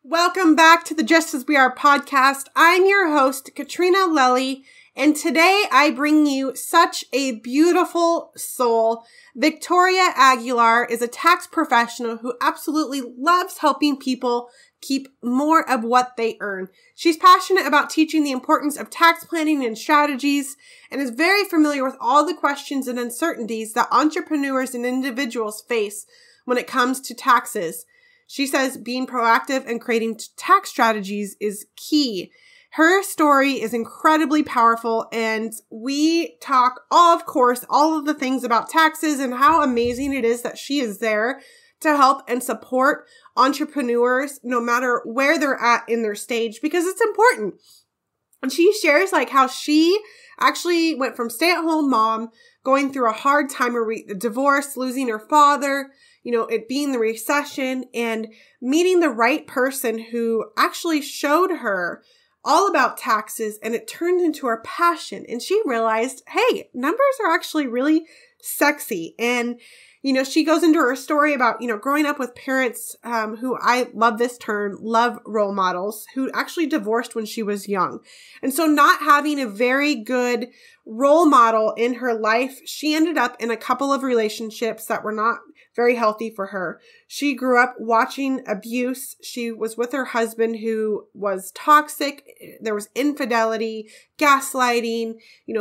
Welcome back to the Just As We Are podcast. I'm your host, Katrina Lelly, and today I bring you such a beautiful soul. Victoria Aguilar is a tax professional who absolutely loves helping people keep more of what they earn. She's passionate about teaching the importance of tax planning and strategies, and is very familiar with all the questions and uncertainties that entrepreneurs and individuals face when it comes to taxes. She says being proactive and creating tax strategies is key. Her story is incredibly powerful, and we talk, all of the things about taxes and how amazing it is that she is there to help and support entrepreneurs no matter where they're at in their stage, because it's important. And she shares how she actually went from stay-at-home mom, going through a hard time, a divorce, losing her father, it being the recession, and meeting the right person who actually showed her all about taxes, and it turned into her passion. And she realized, hey, numbers are actually really sexy. And, she goes into her story about, growing up with parents who, I love this term, love role models, who actually divorced when she was young. And so not having a very good role model in her life, she ended up in a couple of relationships that were not very healthy for her. She grew up watching abuse. She was with her husband who was toxic. There was infidelity, gaslighting,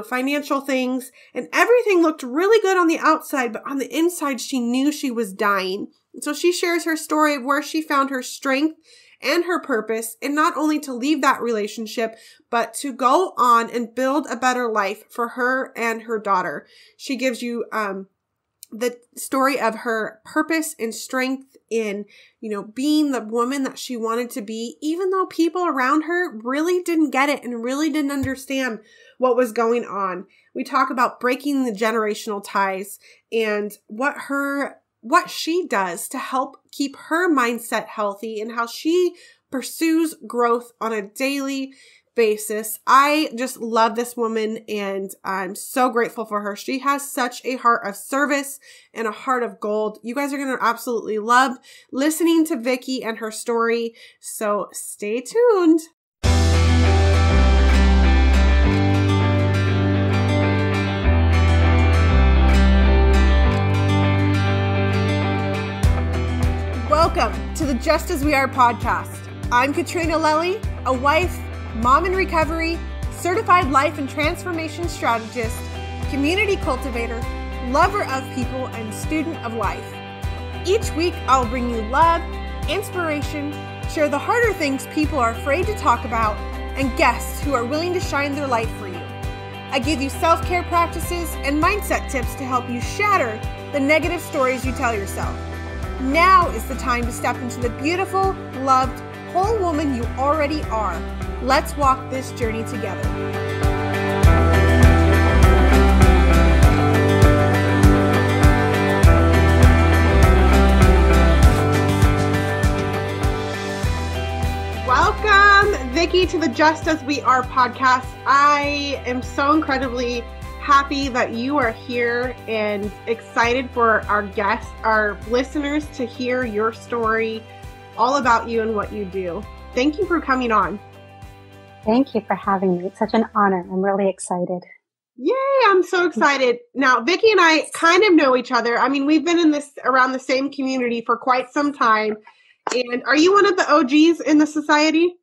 financial things, and everything looked really good on the outside, but on the inside, she knew she was dying. And so she shares her story of where she found her strength and her purpose, and not only to leave that relationship, but to go on and build a better life for her and her daughter. She gives you, the story of her purpose and strength in, being the woman that she wanted to be, even though people around her really didn't get it and really didn't understand what was going on. We talk about breaking the generational ties and what she does to help keep her mindset healthy, and how she pursues growth on a daily basis. I just love this woman, and I'm so grateful for her. She has such a heart of service and a heart of gold. You guys are going to absolutely love listening to Vicky and her story, so stay tuned. Welcome to the Just As We Are podcast. I'm Katrina Lelly, a wife, mom in recovery, certified life and transformation strategist, community cultivator, lover of people, and student of life. Each week, I'll bring you love, inspiration, share the harder things people are afraid to talk about, and guests who are willing to shine their light for you. I give you self-care practices and mindset tips to help you shatter the negative stories you tell yourself. Now is the time to step into the beautiful, loved, whole woman you already are. Let's walk this journey together. Welcome, Vicky, to the Just As We Are podcast. I am so incredibly happy that you are here and excited for our guests, our listeners, to hear your story, all about you and what you do. Thank you for coming on. Thank you for having me. It's such an honor. I'm really excited. Yay, I'm so excited. Now, Vicky and I kind of know each other. I mean, we've been in this around the same community for quite some time. And are you one of the OGs in the society?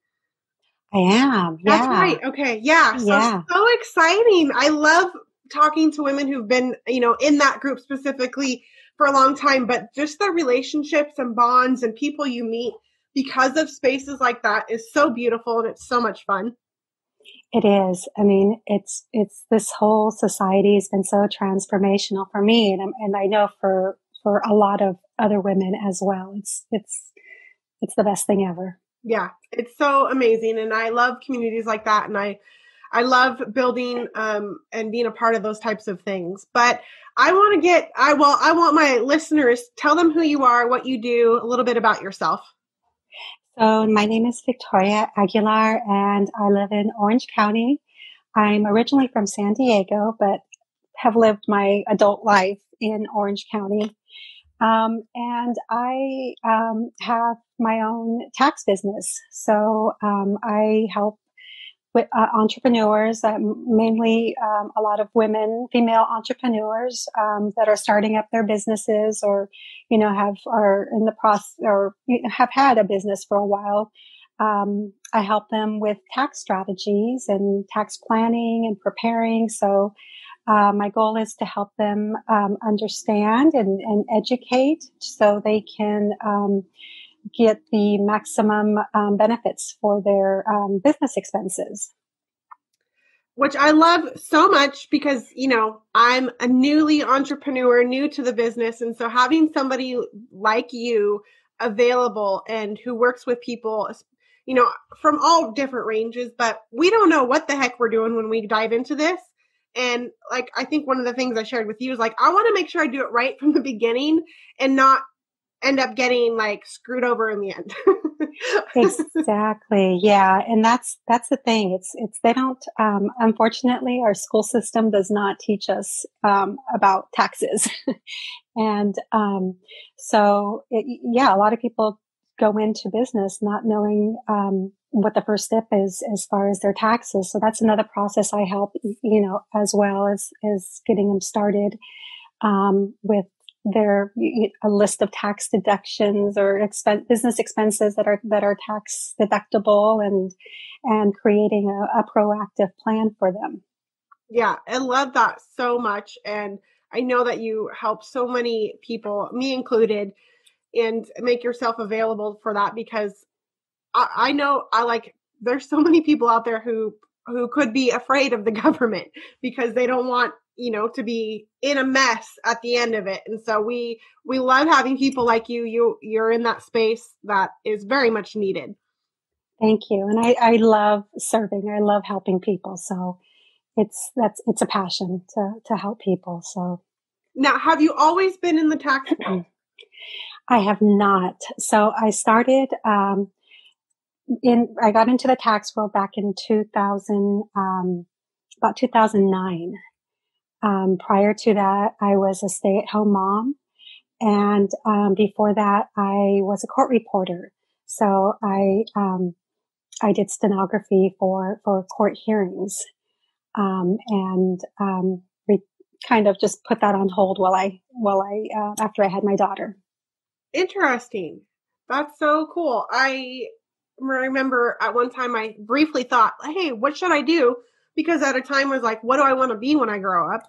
I am. Yeah. That's right. Okay. Yeah. So exciting. I love talking to women who've been, in that group specifically for a long time, but just the relationships and bonds and people you meet because of spaces like that is so beautiful, and it's so much fun. It is. I mean, it's this whole society has been so transformational for me, and I know for a lot of other women as well. It's the best thing ever. Yeah, it's so amazing, and I love communities like that, and I love building and being a part of those types of things. But I want my listeners, tell them who you are, what you do, a little bit about yourself. So my name is Victoria Aguilar, and I live in Orange County. I'm originally from San Diego, but have lived my adult life in Orange County. And I have my own tax business. So I help with entrepreneurs, mainly a lot of women, female entrepreneurs that are starting up their businesses, or are in the process, or have had a business for a while. I help them with tax strategies and tax planning and preparing. So my goal is to help them understand and educate so they can get the maximum benefits for their business expenses. Which I love so much because, I'm a newly entrepreneur, new to the business. And so having somebody like you available and who works with people, from all different ranges, but we don't know what the heck we're doing when we dive into this. And like, I think one of the things I shared with you is like, I want to make sure I do it right from the beginning and not end up getting like screwed over in the end. Exactly. Yeah. And that's the thing. It's, they don't, unfortunately, our school system does not teach us, about taxes. And, a lot of people go into business not knowing, what the first step is as far as their taxes. So that's another process I help, as well as getting them started, with a list of tax deductions or business expenses that are tax deductible, and creating a proactive plan for them. Yeah, I love that so much. And I know that you help so many people, me included, and make yourself available for that because I know there's so many people out there who could be afraid of the government because they don't want, to be in a mess at the end of it. And so we love having people like you. You're in that space that is very much needed. Thank you. And I love serving. I love helping people. So it's a passion to help people. So now, have you always been in the tax world? I have not. So I started, I got into the tax world back in 2000, about 2009. Prior to that, I was a stay-at-home mom. And, before that, I was a court reporter. So I did stenography for court hearings. We kind of just put that on hold after I had my daughter. Interesting. That's so cool. I remember at one time I briefly thought, hey, what should I do? Because at a time I was like, what do I want to be when I grow up?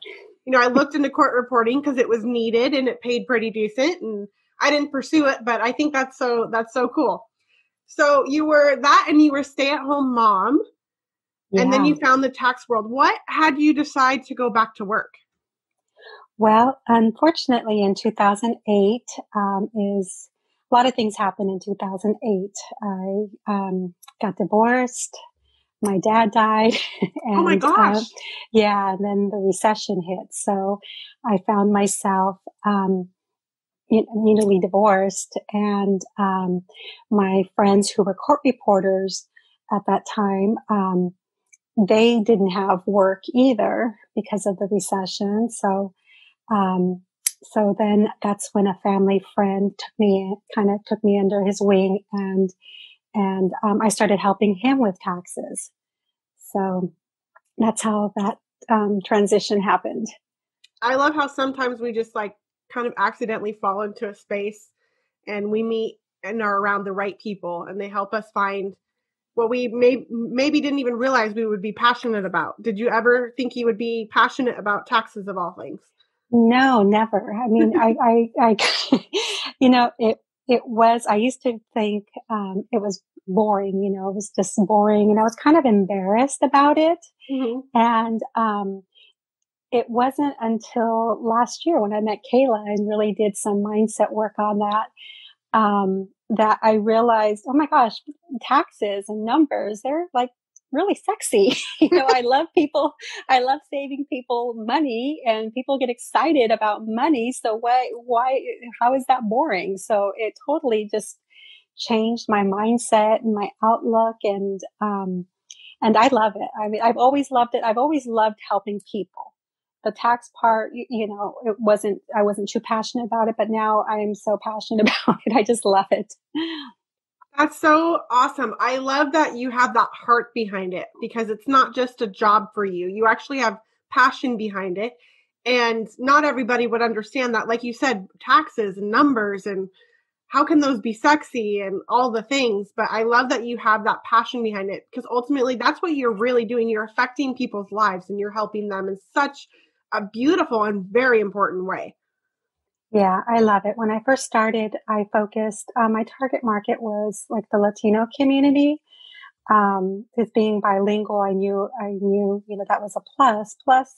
I looked into court reporting because it was needed and it paid pretty decent, and I didn't pursue it, but I think that's so cool. So you were that, and you were a stay-at-home mom, and then you found the tax world. What had you decide to go back to work? Well, unfortunately, in 2008, is a lot of things happened in 2008. I got divorced. My dad died. And, oh my gosh. And then the recession hit. So I found myself, newly divorced, and, my friends who were court reporters at that time, they didn't have work either because of the recession. So then that's when a family friend took me under his wing, and I started helping him with taxes. So that's how that, transition happened. I love how sometimes we just kind of accidentally fall into a space and we meet and are around the right people, and they help us find what we maybe didn't even realize we would be passionate about. Did you ever think you would be passionate about taxes of all things? No, never. I mean, I used to think, it was boring, it was just boring, and I was kind of embarrassed about it. Mm-hmm. And, it wasn't until last year when I met Kayla and really did some mindset work on that, that I realized, oh my gosh, taxes and numbers, they're like really sexy. I love people. I love saving people money, and people get excited about money. So how is that boring? So it totally just changed my mindset and my outlook. And I love it. I mean, I've always loved it. I've always loved helping people. the tax part, I wasn't too passionate about it, but now I am so passionate about it. I just love it. That's so awesome. I love that you have that heart behind it because it's not just a job for you. You actually have passion behind it. And not everybody would understand that. Like you said, taxes and numbers and how can those be sexy and all the things. But I love that you have that passion behind it because ultimately that's what you're really doing. You're affecting people's lives and you're helping them in such a beautiful and very important way. Yeah, I love it. When I first started, I focused, my target market was like the Latino community. As being bilingual, that was a plus. Plus,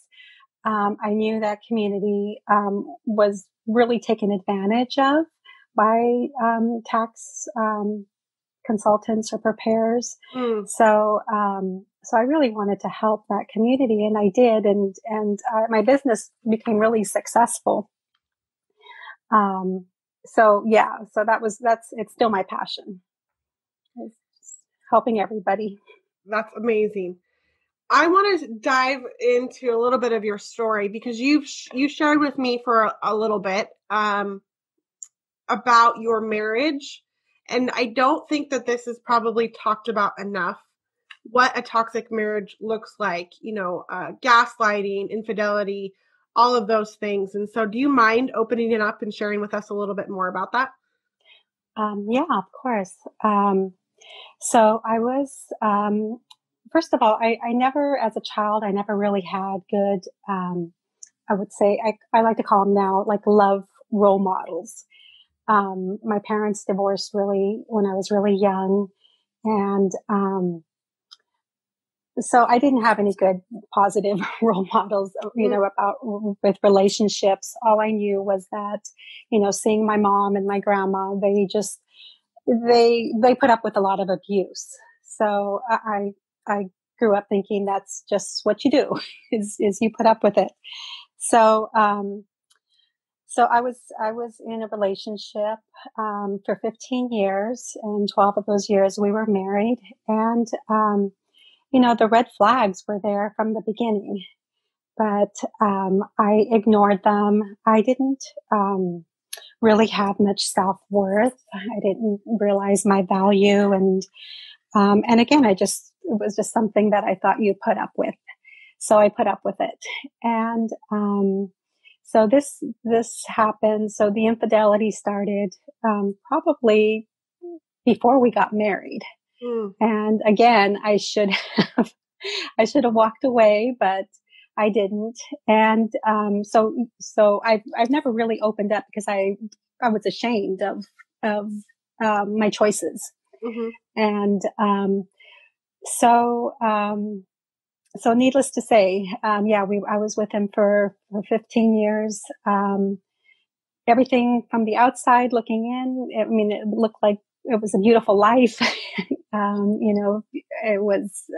I knew that community, was really taken advantage of by, tax, consultants or preparers. Mm. So I really wanted to help that community and I did. And my business became really successful. So it's still my passion. It's helping everybody. That's amazing. I want to dive into a little bit of your story because you shared with me for a little bit about your marriage, and I don't think that this is probably talked about enough. What a toxic marriage looks like, gaslighting, infidelity, all of those things. And so, do you mind opening it up and sharing with us a little bit more about that? Yeah, of course. So I was, first of all, I never, as a child, I never really had good, I would say, I like to call them now like love role models. My parents divorced really when I was really young. And, so I didn't have any good positive role models, about with relationships. All I knew was that, seeing my mom and my grandma, they put up with a lot of abuse. So I grew up thinking that's just what you do is you put up with it. So, so I was in a relationship, for 15 years and 12 of those years we were married and, the red flags were there from the beginning, but, I ignored them. I didn't, really have much self-worth. I didn't realize my value. And again, it was just something that I thought you put up with. So I put up with it. And, so this happened. So the infidelity started, probably before we got married. Mm. And again, I should have walked away, but I didn't. And, so I've never really opened up because I was ashamed of, my choices. Mm-hmm. And, so, so needless to say, I was with him for 15 years. Everything from the outside looking in, I mean, it looked like it was a beautiful life. It was,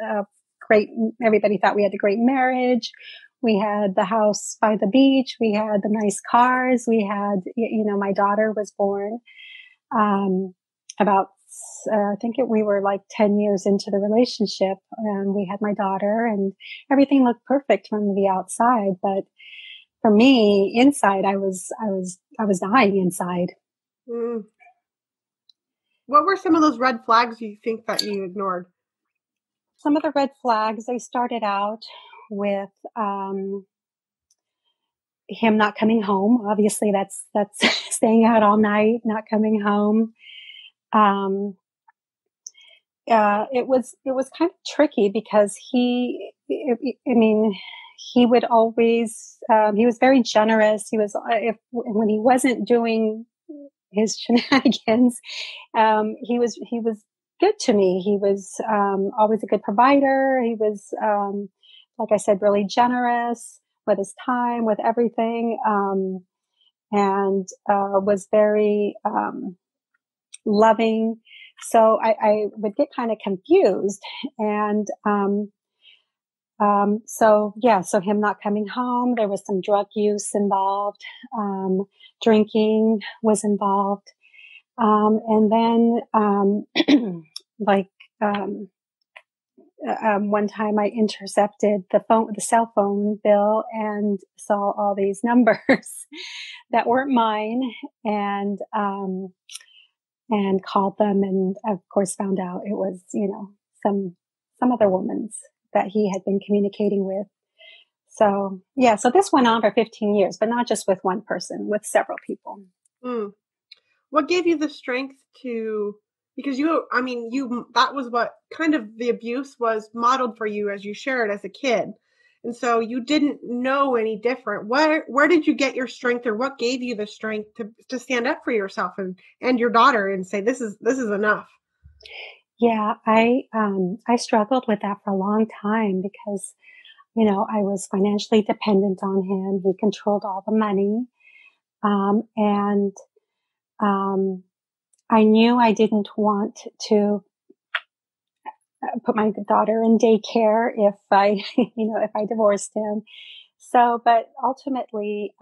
great. Everybody thought we had a great marriage. We had the house by the beach. We had the nice cars. We had, my daughter was born, about, we were like 10 years into the relationship and we had my daughter and everything looked perfect from the outside. But for me, inside, I was dying inside. Mm. What were some of those red flags you think that you ignored? Some of the red flags, they started out with, him not coming home. Obviously that's staying out all night, not coming home. It was kind of tricky because he would always, he was very generous. He was, when he wasn't doing his shenanigans, he was good to me. He was, always a good provider. He was, like I said, really generous with his time, with everything. And, was very, loving. So I would get kind of confused and, so him not coming home, there was some drug use involved, drinking was involved. And then, like, one time I intercepted the cell phone bill and saw all these numbers that weren't mine, and called them, and of course found out it was, some other woman's that he had been communicating with. So yeah, so this went on for 15 years, but not just with one person, with several people. Mm. What gave you the strength to, because that was what kind of the abuse was modeled for you as you shared as a kid. And so you didn't know any different. Where did you get your strength, or what gave you the strength to stand up for yourself and your daughter and say, this is enough? Yeah, I struggled with that for a long time because, I was financially dependent on him. He controlled all the money. And I knew I didn't want to put my daughter in daycare if I, if I divorced him. So, but ultimately,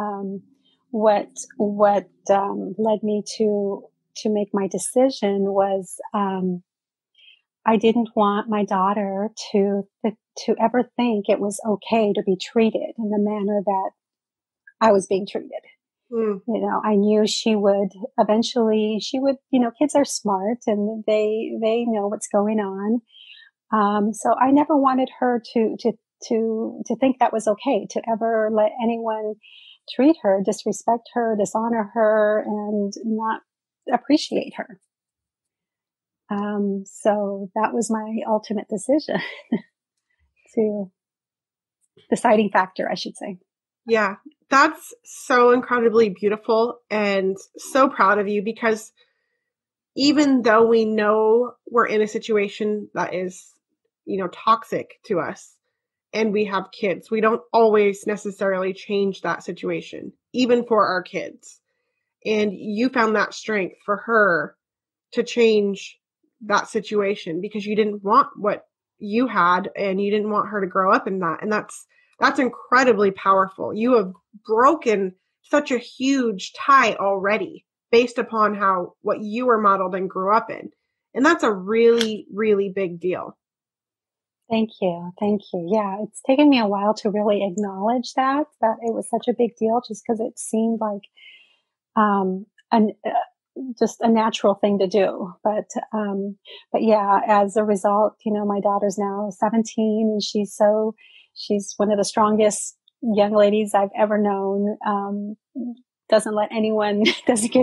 what led me to make my decision was, I didn't want my daughter to ever think it was okay to be treated in the manner that I was being treated. Mm. I knew she would eventually, kids are smart and they know what's going on. So I never wanted her to think that was okay, to ever let anyone treat her, disrespect her, dishonor her, and not appreciate her. So that was my ultimate decision to deciding factor, I should say. Yeah, that's so incredibly beautiful, and so proud of you, because even though we know we're in a situation that is, toxic to us, and we have kids, we don't always necessarily change that situation, even for our kids. And you found that strength for her to change that situation because you didn't want what you had, and you didn't want her to grow up in that. And that's incredibly powerful. You have broken such a huge tie already based upon what you were modeled and grew up in. And that's a really, really big deal. Thank you. Thank you. Yeah, it's taken me a while to really acknowledge that it was such a big deal, just because it seemed like just a natural thing to do. But yeah, as a result, my daughter's now 17, and she's one of the strongest young ladies I've ever known. Doesn't let anyone, doesn't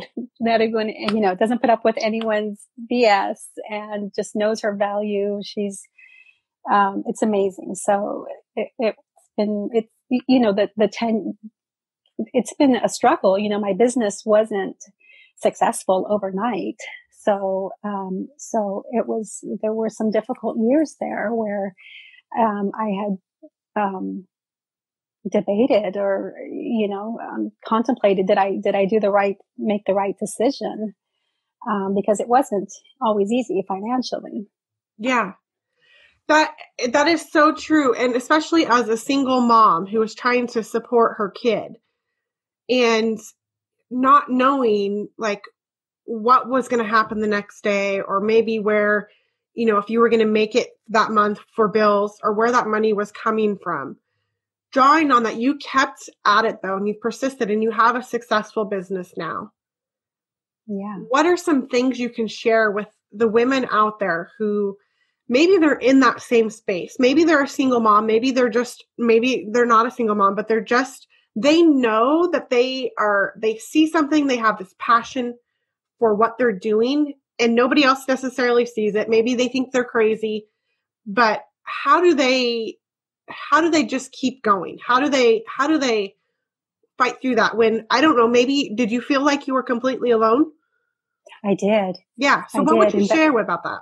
put up with anyone's BS, and just knows her value. It's amazing. So it's been a struggle. My business wasn't successful overnight. So there were some difficult years there where, I had, debated or, contemplated, did I make the right decision? Because it wasn't always easy financially. Yeah. That is so true. And especially as a single mom who was trying to support her kid and not knowing like what was going to happen the next day, or maybe where, if you were going to make it that month for bills, or where that money was coming from. Drawing on that, you kept at it though, and you persisted, and you have a successful business now. Yeah. What are some things you can share with the women out there who maybe they're in that same space? Maybe they're a single mom. Maybe they're not a single mom, but they know that they see something, they have this passion for what they're doing, and nobody else necessarily sees it. Maybe they think they're crazy, but how do they just keep going? How do they fight through that when, I don't know, maybe did you feel like you were completely alone? I did. Yeah. So what would you share about that?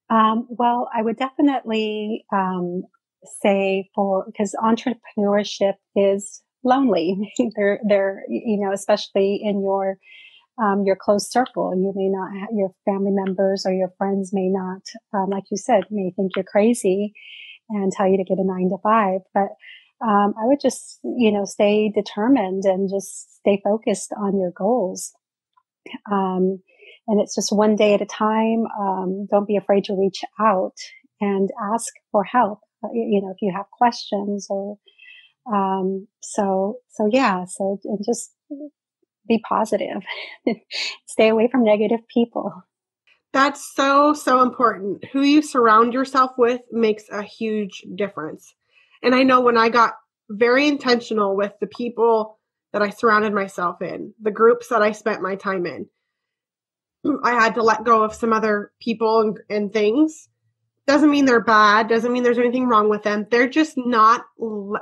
Well, I would definitely say, because entrepreneurship is lonely. They're especially in your close circle. You may not have, your family members or your friends may not, like you said, may think you're crazy and tell you to get a 9 to 5. But I would just stay determined and just stay focused on your goals. And it's just one day at a time. Don't be afraid to reach out. and ask for help, if you have questions or, and just be positive, stay away from negative people. That's so, so important. Who you surround yourself with makes a huge difference. And I know when I got very intentional with the people that I surrounded myself in, the groups that I spent my time in, I had to let go of some other people and things. Doesn't mean they're bad. Doesn't mean there's anything wrong with them. They're just not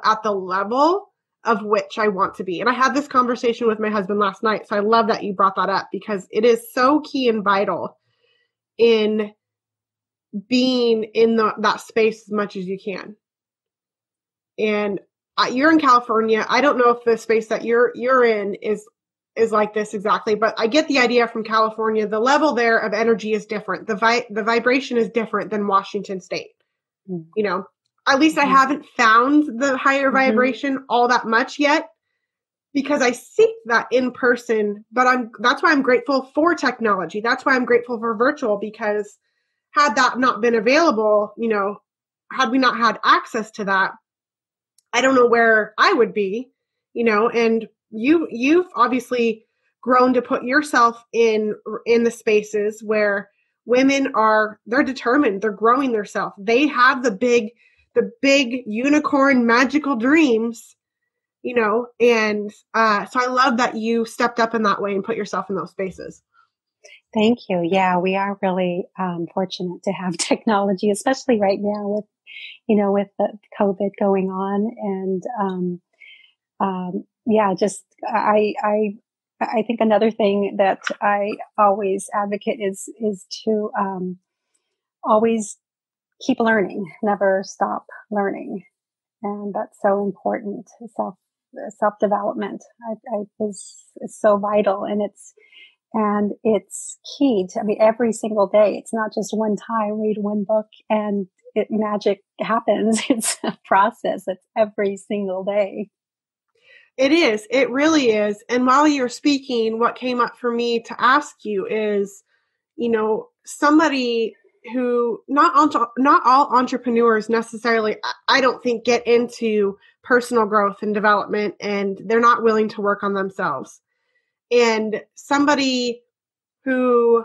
at the level of which I want to be. And I had this conversation with my husband last night. So I love that you brought that up because it is so key and vital in being in that space as much as you can. And you're in California. I don't know if the space that you're in is like this exactly, but I get the idea from California. The level there of energy is different. The vibration is different than Washington State. Mm-hmm. At least I haven't found the higher vibration all that much yet because I seek that in person, but that's why I'm grateful for technology. That's why I'm grateful for virtual, because had that not been available, had we not had access to that, I don't know where I would be, and you've obviously grown to put yourself in the spaces where women they're determined, they're growing themselves. They have the big unicorn magical dreams, and so I love that you stepped up in that way and put yourself in those spaces. Thank you. Yeah, we are really fortunate to have technology, especially right now with the COVID going on. And I think another thing that I always advocate is to always keep learning, never stop learning. And that's so important. Self-development is so vital, and it's key to, every single day. It's not just one time, read one book and magic happens. It's a process. It's every single day. It is. It really is. And while you're speaking, what came up for me to ask you is, somebody who not all entrepreneurs necessarily, I don't think, get into personal growth and development, and they're not willing to work on themselves. And somebody who,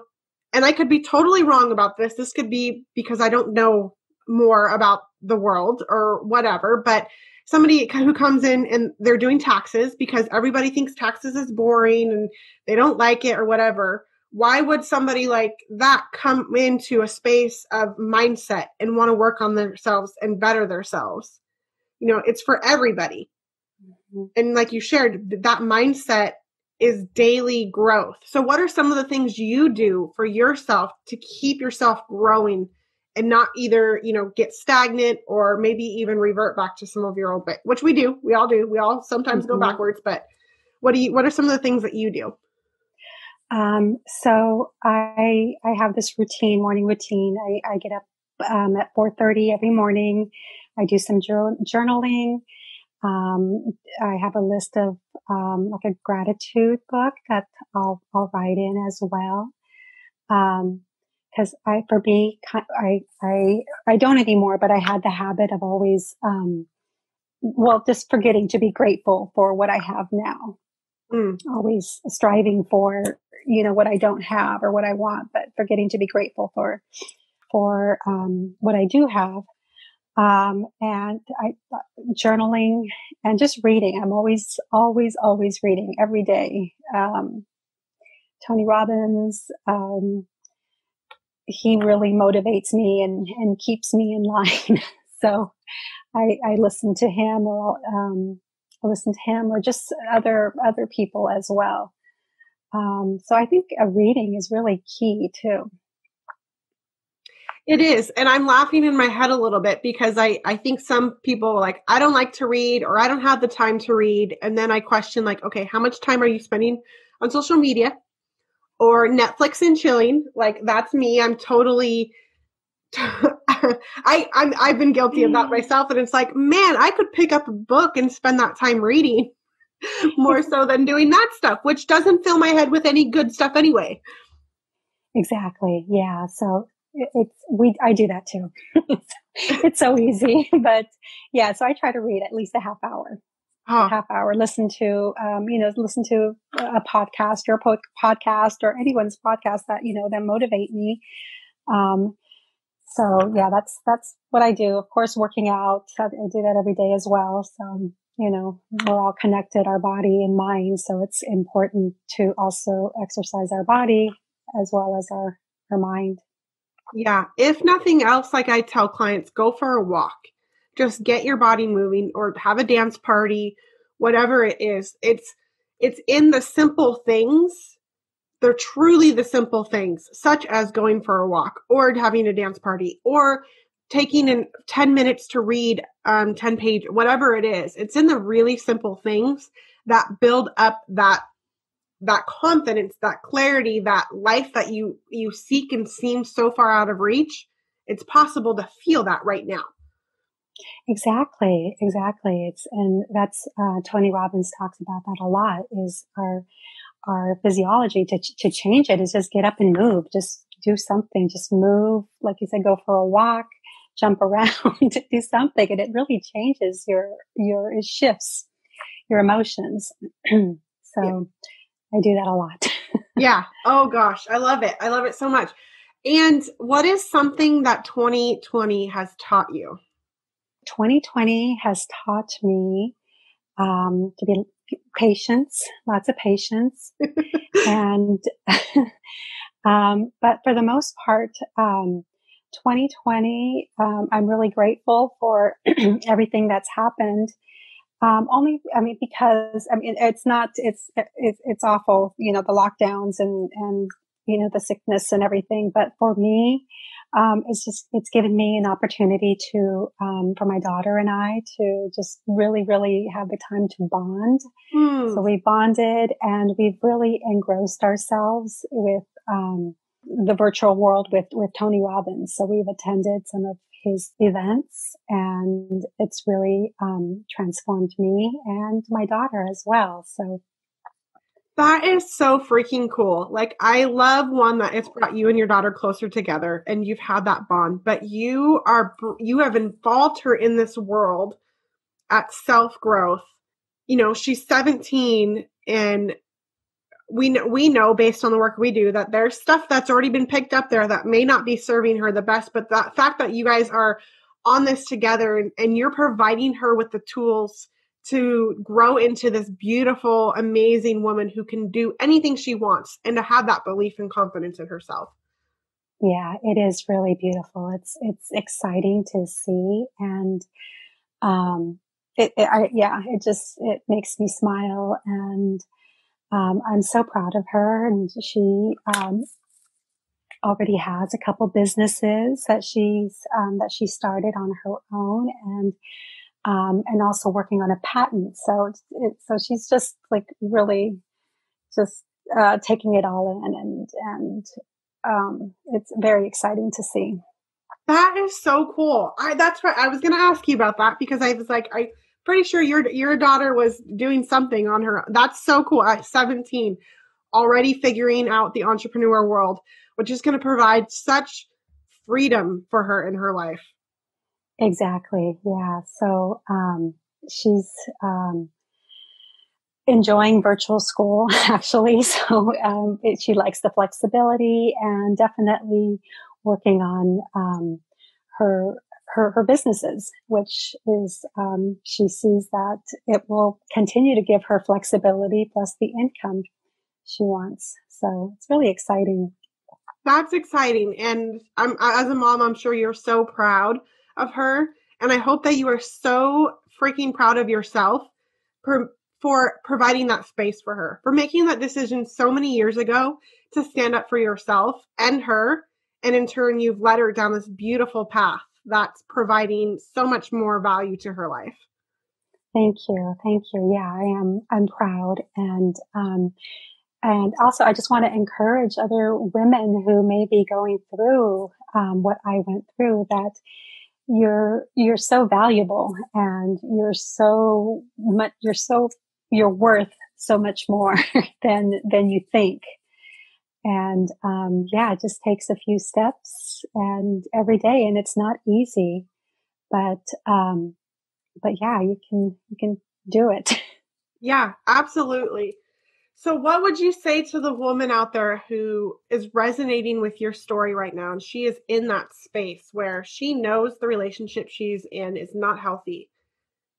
and I could be totally wrong about this. This could be because I don't know more about the world or whatever, but somebody who comes in and they're doing taxes because everybody thinks taxes is boring and they don't like it or whatever. Why would somebody like that come into a space of mindset and want to work on themselves and better themselves? It's for everybody. Mm-hmm. And like you shared, that mindset is daily growth. So what are some of the things you do for yourself to keep yourself growing and not either, get stagnant or maybe even revert back to some of your old bit, which we do. We all do. We all sometimes go backwards, but what are some of the things that you do? So I have this morning routine. I get up, at 4:30 every morning. I do some journaling. I have a list of, like a gratitude book that I'll write in as well. Cause I don't anymore, but I had the habit of always, just forgetting to be grateful for what I have now. Always striving for, what I don't have or what I want, but forgetting to be grateful for what I do have. And journaling and just reading. I'm always reading every day. Tony Robbins, he really motivates me and keeps me in line. So I listen to him or just other people as well. So I think reading is really key too. It is. And I'm laughing in my head a little bit because I think some people are like, I don't like to read or I don't have the time to read. And then I question like, okay, how much time are you spending on social media or Netflix and chilling? Like that's me. I'm totally, I've been guilty of that myself. And it's like, man, I could pick up a book and spend that time reading more so than doing that stuff, which doesn't fill my head with any good stuff anyway. Exactly. Yeah. So I do that too. It's so easy, but yeah, so I try to read at least a Oh, half hour, listen to, listen to a podcast or a podcast or anyone's podcast that, that motivate me. Um, so yeah, that's what I do. Of course, working out, I do that every day as well. So, we're all connected, our body and mind. So it's important to also exercise our body as well as our mind. yeah. If nothing else, like I tell clients, go for a walk. Just get your body moving or have a dance party, whatever it is. It's in the simple things. They're truly the simple things, such as going for a walk or having a dance party or taking in 10 minutes to read 10 page, whatever it is. It's in the really simple things that build up that confidence, that clarity, that life that you seek and seems so far out of reach. It's possible to feel that right now. Exactly. And that's, Tony Robbins talks about that a lot, is our physiology to change it is just get up and move, just do something, just move. Like you said, go for a walk, jump around, do something. And it really changes it shifts your emotions. So Yeah. I do that a lot. Yeah. Oh gosh. I love it. I love it so much. And what is something that 2020 has taught you? 2020 has taught me to be patience, lots of patience. And, but for the most part, 2020, I'm really grateful for everything that's happened. It's awful, the lockdowns and, the sickness and everything. But for me, it's given me an opportunity to, for my daughter and I to just really, really have the time to bond. So we bonded and we've really engrossed ourselves with, the virtual world with Tony Robbins. So we've attended some of his events and it's really, transformed me and my daughter as well. So that is so freaking cool. Like, I love one that it's brought you and your daughter closer together and you've had that bond, but you have involved her in this world at self-growth. She's 17 and we know based on the work we do that there's stuff that's already been picked up there that may not be serving her the best, but the fact that you guys are on this together and you're providing her with the tools to grow into this beautiful, amazing woman who can do anything she wants and to have that belief and confidence in herself. Yeah, it is really beautiful. It's exciting to see. And, it makes me smile and, I'm so proud of her, and she already has a couple businesses that she started on her own, and also working on a patent. So she's just like really just taking it all in, and it's very exciting to see. That is so cool. That's right. I was going to ask you about that because I was like, I pretty sure your daughter was doing something on her. That's so cool. At 17, already figuring out the entrepreneur world, which is going to provide such freedom for her in her life. Exactly. Yeah. So, she's, enjoying virtual school actually. So, she likes the flexibility and definitely working on, her businesses, which is, she sees that it will continue to give her flexibility plus the income she wants. So it's really exciting. That's exciting. And as a mom, I'm sure you're so proud of her. And I hope that you are so freaking proud of yourself for providing that space for her, for making that decision so many years ago to stand up for yourself and her. And in turn, you've led her down this beautiful path that's providing so much more value to her life. Thank you. Thank you. Yeah, I'm proud. And also I just want to encourage other women who may be going through, what I went through, that you're so valuable and you're worth so much more than you think. And, yeah, it just takes a few steps and every day, and it's not easy, but, yeah, you can do it. Yeah, absolutely. So what would you say to the woman out there who is resonating with your story right now, and she is in that space where she knows the relationship she's in is not healthy?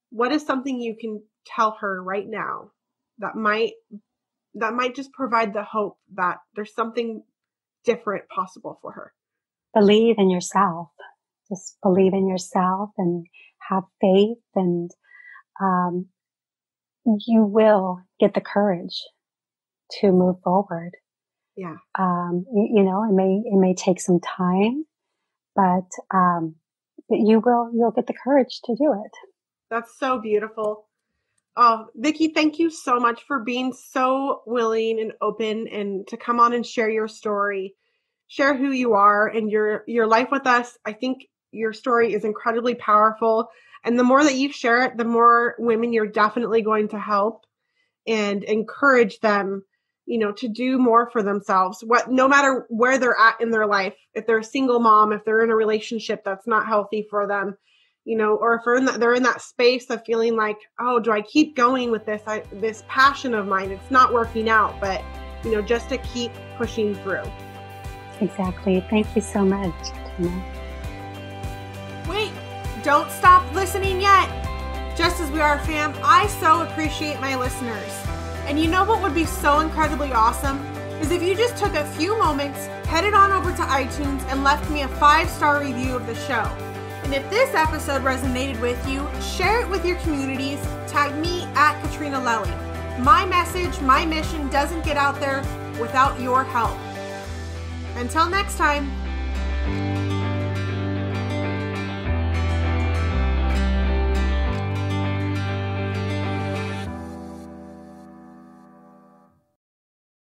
What is something you can tell her right now that might just provide the hope that there's something different possible for her? Believe in yourself. Just believe in yourself and have faith, and, um, you will get the courage to move forward. Yeah. It may take some time, but, you'll get the courage to do it. That's so beautiful. Oh, Vicky, thank you so much for being so willing and open and to come on and share your story, share who you are and your life with us. I think your story is incredibly powerful. And the more that you share it, the more women you're definitely going to help and encourage them, to do more for themselves. No matter where they're at in their life, if they're a single mom, if they're in a relationship that's not healthy for them, or if they're in that space of feeling like, oh, do I keep going with this passion of mine? It's not working out, but just to keep pushing through. Exactly. Thank you so much, Tina. Wait, don't stop listening yet. Just as we are, fam, I so appreciate my listeners. And you know what would be so incredibly awesome? Is if you just took a few moments, headed on over to iTunes and left me a 5-star review of the show. And if this episode resonated with you, share it with your communities, tag me at Katrina Lelly. My message, my mission doesn't get out there without your help. Until next time.